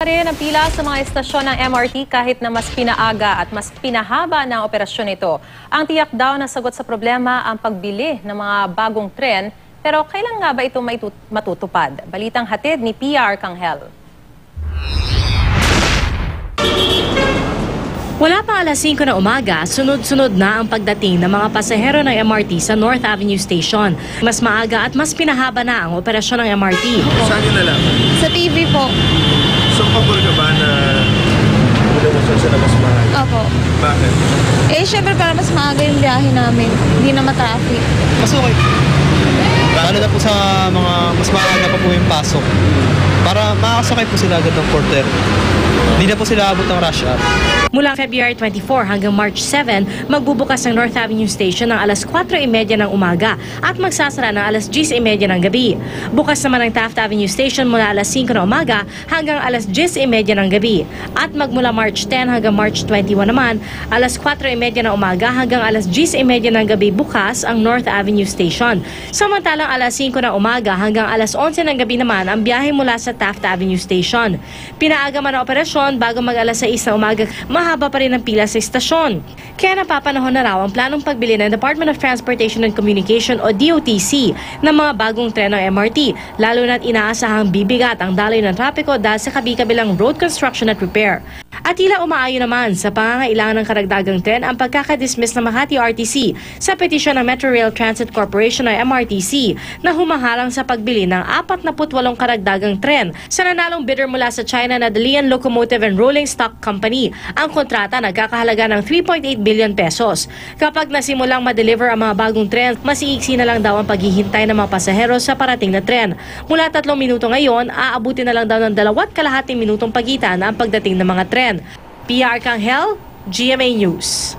Rin ang pila sa mga estasyon ng MRT kahit na mas pinaaga at mas pinahaba ng operasyon nito. Ang tiyak daw na sagot sa problema ang pagbili ng mga bagong tren, pero kailan nga ba ito matutupad? Balitang hatid ni PR Kanghel. Wala pa alas 5 na umaga, sunod-sunod na ang pagdating ng mga pasahero ng MRT sa North Avenue Station. Mas maaga at mas pinahaba na ang operasyon ng MRT. Saan nyo nalaman? Sa TV po. So, pabor ka ba na lumusod sila mas mahal? Opo. Bakit? Syempre para mas maaga yung biyahe namin. Hindi na matraffic. Mas okay. Lalo na po sa mga mas maaga pa po yung pasok. Para makakasakay po sila agad ng porter. Hindi na po sila abot ng rush hour. Mula February 24 hanggang March 7, magbubukas ang North Avenue Station ng alas 4:30 ng umaga at magsasara ng alas 10:30 ng gabi. Bukas naman ang Taft Avenue Station mula alas 5 ng umaga hanggang alas 10:30 ng gabi. At magmula March 10 hanggang March 21 naman, alas 4:30 ng umaga hanggang alas 10:30 ng gabi bukas ang North Avenue Station. Samantalang alas 5 ng umaga hanggang alas 11 ng gabi naman ang biyahe mula sa Taft Avenue Station. Pinaaga man ang operasyon bago mag alas 6 na umaga, mahaba pa rin ang pila sa istasyon. Kaya napapanahon na raw ang planong pagbili ng Department of Transportation and Communication o DOTC ng mga bagong tren ng MRT, lalo na't inaasahang bibigat ang daloy ng trapiko dahil sa kabi-kabilang road construction at repair. At tila umaayon naman sa pangangailangan ng karagdagang tren ang pagkakadismiss ng Makati RTC sa petisyon ng Metro Rail Transit Corporation o MRTC na humaharang sa pagbili ng 48 karagdagang tren sa nanalong bidder mula sa China na Dalian Locomotive and Rolling Stock Company. Ang kontrata nagkakahalaga ng 3.8 billion pesos. Kapag nasimulang ma-deliver ang mga bagong tren, mas iiksi na lang daw ang paghihintay ng mga pasahero sa parating na tren. Mula 3 minuto ngayon, aabuti na lang daw ng 2.5 minutong pagitan ang pagdating ng mga tren. PR Kanghel, GMA News.